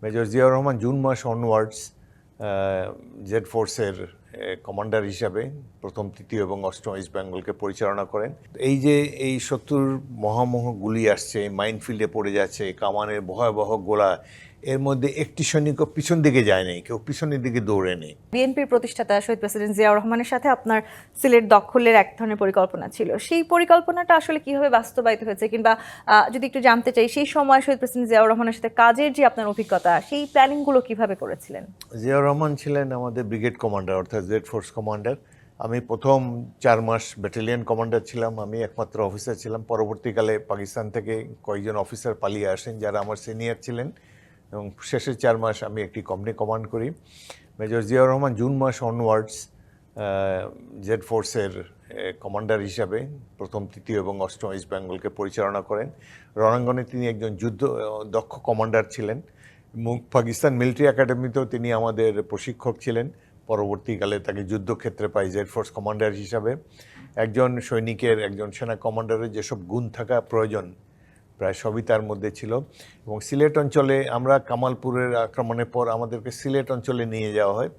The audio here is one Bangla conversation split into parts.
মেজর জিয়াউর রহমান জুন মাস অনওয়ার্ডস জেড ফোর্সের কমান্ডার হিসাবে প্রথম, তৃতীয় এবং অষ্টম ইস্ট বেঙ্গলকে পরিচালনা করেন। এই যে এই শত্রুর মহামহ গুলি আসছে, মাইনফিল্ডে পড়ে যাচ্ছে, কামানের ভয়াবহ গোলা, এর মধ্যে একটি সৈনিকও পিছন দিকে যায় নাই, কেউ পিছনের দিকে দৌড়ে নেই। বিএনপির প্রতিষ্ঠাতা শহীদ প্রেসিডেন্ট জিয়াউর রহমানের সাথে আপনার সিলেট দখলের এক ধরনের পরিকল্পনা ছিল, সেই পরিকল্পনাটা আসলে কিভাবে বাস্তবায়িত হয়েছে, কিংবা যদি একটু জানতে চাই সেই সময় শহীদ প্রেসিডেন্ট জিয়াউর রহমানের সাথে কাজের যে আপনার অভিজ্ঞতা, সেই প্ল্যানিংগুলো কিভাবে করেছিলেন? জিয়াউর রহমান ছিলেন আমাদের ব্রিগেড কমান্ডার, অর্থাৎ জেড ফোর্স কমান্ডার। আমি প্রথম 4 মাস ব্যাটালিয়ন কমান্ডার ছিলাম, আমি একমাত্র অফিসার ছিলাম। পরবর্তীকালে পাকিস্তান থেকে কয়েকজন অফিসার পালিয়ে আসেন যারা আমার সিনিয়র ছিলেন, এবং শেষের 4 মাস আমি একটি কোম্পানি কমান্ড করি। মেজর জিয়াউর রহমান জুন মাস অনওয়ার্ডস জেড ফোর্সের কমান্ডার হিসাবে প্রথম, তৃতীয় এবং অষ্টম ইস্ট বেঙ্গলকে পরিচালনা করেন। রণাঙ্গনে তিনি একজন যুদ্ধ দক্ষ কমান্ডার ছিলেন। পাকিস্তান মিলিটারি একাডেমিতেও তিনি আমাদের প্রশিক্ষক ছিলেন। পরবর্তীকালে তাকে যুদ্ধক্ষেত্রে পাই জেড ফোর্স কমান্ডার হিসাবে। একজন সৈনিকের, একজন সেনা কমান্ডারের যেসব গুণ থাকা প্রয়োজন প্রায় সবই তার মধ্যে ছিল। এবং সিলেট অঞ্চলে আমরা কামালপুরের আক্রমণের পর আমাদেরকে সিলেট অঞ্চলে নিয়ে যাওয়া হয়।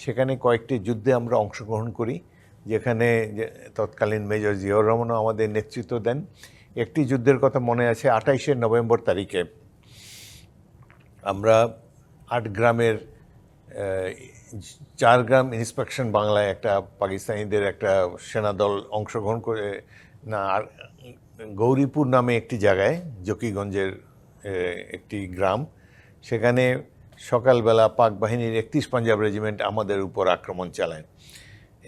সেখানে কয়েকটি যুদ্ধে আমরা অংশগ্রহণ করি, যেখানে তৎকালীন মেজর জিয়াউর রহমানও আমাদের নেতৃত্ব দেন। একটি যুদ্ধের কথা মনে আছে, 28শে নভেম্বর তারিখে আমরা 8 গ্রামের 4 গ্রাম ইন্সপেকশন বাংলায় একটা পাকিস্তানিদের একটা সেনাদল অংশগ্রহণ করে, না আর গৌরীপুর নামে একটি জায়গায়, জকিগঞ্জের একটি গ্রাম, সেখানে সকালবেলা পাক বাহিনীর 31 পাঞ্জাব রেজিমেন্ট আমাদের উপর আক্রমণ চালায়।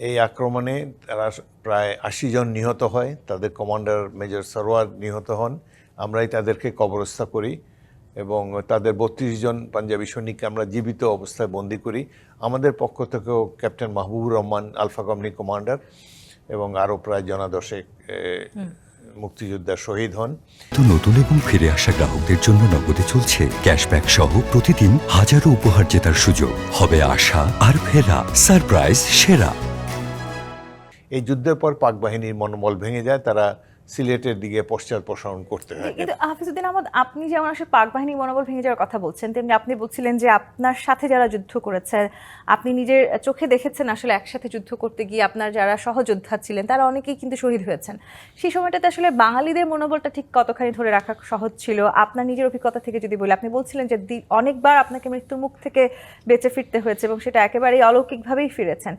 এই আক্রমণে তারা প্রায় 80 জন নিহত হয়, তাদের কমান্ডার মেজর সরওয়ার নিহত হন। আমরাই তাদেরকে কবরস্থ করি এবং তাদের 32 জন পাঞ্জাবি সৈনিককে আমরা জীবিত অবস্থায় বন্দী করি। আমাদের পক্ষ থেকেও captain Mahbubur Rahman alpha company commander এবং আরও প্রায় জনাদশেক মুক্তিযোদ্ধা শহীদ হন। নতুন এবং ফিরে আসা গ্রাহকদের জন্য নগদে চলছে ক্যাশব্যাক সহ প্রতিদিন হাজারো উপহার জেতার সুযোগ। হবে আশা আর ফেরা, সারপ্রাইজ সেরা। এই যুদ্ধের পর পাক বাহিনীর মনোবল ভেঙে যায়, তারা সিলেটের দিকে পশ্চাদপসরণ করতে হয়। কিন্তু হাফিজউদ্দিন আহমদ, আপনি যেমন আসলে পাক বাহিনীর মনোবল ভেঙে যাওয়ার কথা বলছেন, তেমনি আপনি বলছিলেন যে আপনার সাথে যারা যুদ্ধ করেছে, আপনি নিজের চোখে দেখেছেন আসলে একসাথে যুদ্ধ করতে গিয়ে আপনার যারা সহযোদ্ধা ছিলেন তারা অনেকেই কিন্তু শহীদ হয়েছেন। সেই সময়টাতে আসলে বাঙালিদের মনোবলটা ঠিক কতখানি ধরে রাখা সহজ ছিল? আপনার নিজের অভিজ্ঞতা থেকে যদি বলি, আপনি বলছিলেন যে অনেকবার আপনাকে মৃত্যুর মুখ থেকে বেঁচে ফিরতে হয়েছে এবং সেটা একেবারেই অলৌকিকভাবেই ফিরেছেন।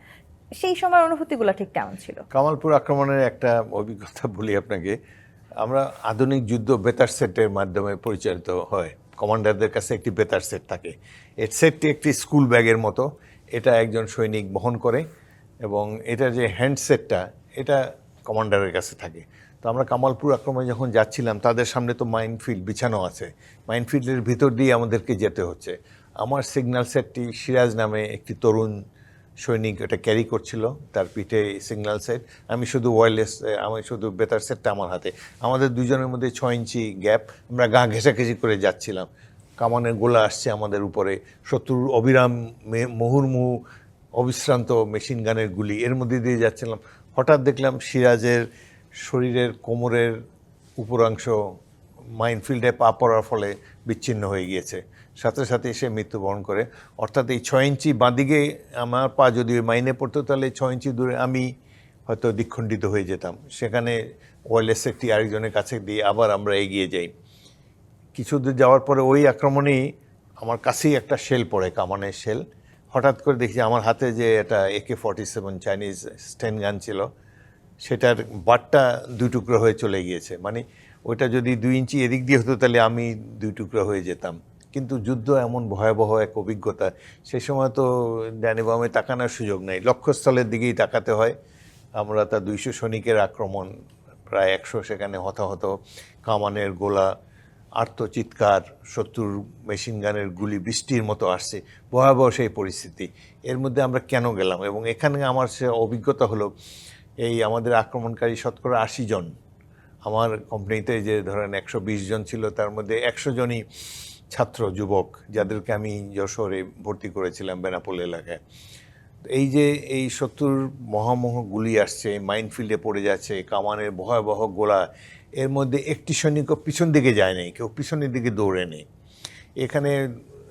সেই সময় অনুভূতিগুলো ঠিক কেমন ছিল? কামালপুর আক্রমণের একটা অভিজ্ঞতা বলি আপনাকে। আমরা আধুনিক যুদ্ধ বেতার সেটের মাধ্যমে পরিচালিত হয়। কমান্ডারদের কাছে একটি বেতার সেট থাকে। এর সেটটি একটি স্কুল ব্যাগের মতো, এটা একজন সৈনিক বহন করে এবং এটা যে হ্যান্ডসেটটা এটা কমান্ডারের কাছে থাকে। তো আমরা কামালপুর আক্রমণে যখন যাচ্ছিলাম, তাদের সামনে তো মাইনফিল্ড বিছানো আছে, মাইনফিল্ডের ভিতর দিয়ে আমাদেরকে যেতে হচ্ছে। আমার সিগন্যাল সেটটি সিরাজ নামে একটি তরুণ সৈনিক এটা ক্যারি করছিল, তার পিঠে সিগন্যাল সেট, আমি শুধু ওয়্যারলেস, আমি শুধু বেতার সেটটা আমার হাতে। আমাদের দুজনের মধ্যে 6 ইঞ্চি গ্যাপ, আমরা গা ঘেঁষাঘেঁষি করে যাচ্ছিলাম। কামানের গোলা আসছে আমাদের উপরে, শত্রুর অবিরাম মুহুর্মুহু অবিশ্রান্ত মেশিন গানের গুলি, এর মধ্যে দিয়ে যাচ্ছিলাম। হঠাৎ দেখলাম সিরাজের শরীরের কোমরের উপরাংশ মাইনফিল্ডে পা পড়ার ফলে বিচ্ছিন্ন হয়ে গিয়েছে, সাথে সাথে সে মৃত্যুবরণ করে। অর্থাৎ এই 6 ইঞ্চি বাঁদিকে আমার পা যদি মাইনে পড়তো, তাহলে 6 ইঞ্চি দূরে আমি হয়তো দ্বিখণ্ডিত হয়ে যেতাম। সেখানে ওয়্যারলেস সেটটি আরেকজনের কাছে দিয়ে আবার আমরা এগিয়ে যাই। কিছু দূর যাওয়ার পরে ওই আক্রমণেই আমার কাছেই একটা শেল পড়ে, কামানের শেল। হঠাৎ করে দেখি আমার হাতে যে এটা AK-47 চাইনিজ স্টেন গান ছিল, সেটার বাটটা 2 টুকরো হয়ে চলে গিয়েছে। মানে ওইটা যদি 2 ইঞ্চি এদিক দিয়ে হতো তাহলে আমি 2 টুকরো হয়ে যেতাম। কিন্তু যুদ্ধ এমন ভয়াবহ এক অভিজ্ঞতা, সে সময় তো ডানে বামে তাকানোর সুযোগ নেই, লক্ষ্যস্থলের দিকেই তাকাতে হয়। আমরা তা 200 সৈনিকের আক্রমণ, প্রায় 100 সেখানে হতাহত, কামানের গোলা, আর্তচিৎকার, শত্রুর মেশিন গানের গুলি বৃষ্টির মতো আসছে, ভয়াবহ সেই পরিস্থিতি। এর মধ্যে আমরা কেন গেলাম? এবং এখানে আমার সে অভিজ্ঞতা হলো, এই আমাদের আক্রমণকারী শতকরা 80 জন, আমার কোম্পানিতে যে ধরেন 120 জন ছিল, তার মধ্যে 100 জনই ছাত্র যুবক, যাদেরকে আমি যশোরে ভর্তি করেছিলাম বেনাপোল এলাকায়। এই যে এই শত্রুর মহামহ গুলি আসছে, মাইনফিল্ডে পড়ে যাচ্ছে, কামানের ভয়াবহ গোলা, এর মধ্যে একটি সৈনিকও পিছন দিকে যায় নাই, কেউ পিছনের দিকে দৌড়ে নেই। এখানে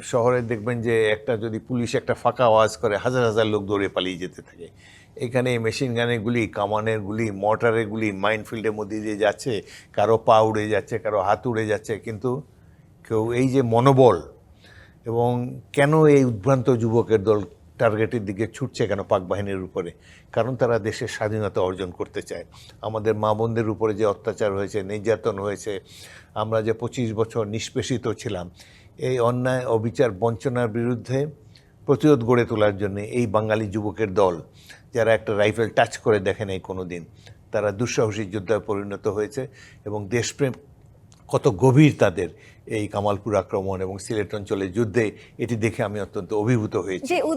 শহরে দেখবেন যে একটা যদি পুলিশ একটা ফাঁকা আওয়াজ করে হাজার হাজার লোক দৌড়ে পালিয়ে যেতে থাকে। এখানে মেশিন গানের গুলি, কামানের গুলি, মর্টারের গুলি মাইনফিল্ডের মধ্যে দিয়ে যাচ্ছে, কারো পা উড়ে যাচ্ছে, কারো হাত উড়ে যাচ্ছে, কিন্তু কেউ এই যে মনোবল এবং কেন এই উদ্ভ্রান্ত যুবকের দল টার্গেটের দিকে ছুটছে কেন পাক বাহিনীর উপরে, কারণ তারা দেশের স্বাধীনতা অর্জন করতে চায়। আমাদের মা বোনদের উপরে যে অত্যাচার হয়েছে, নির্যাতন হয়েছে, আমরা যে 25 বছর নিষ্পেষিত ছিলাম, এই অন্যায় অবিচার বঞ্চনার বিরুদ্ধে প্রতিরোধ গড়ে তোলার জন্য এই বাঙালি যুবকের দল, যারা একটা রাইফেল টাচ করে দেখে নাই কোনো দিন, তারা দুঃসাহসী যোদ্ধায় পরিণত হয়েছে। এবং দেশপ্রেম কত গভীর তাদের এই কামালপুর আক্রমণ এবং সিলেট অঞ্চলের যুদ্ধে, এটি দেখে আমি অত্যন্ত অভিভূত হয়েছি। যে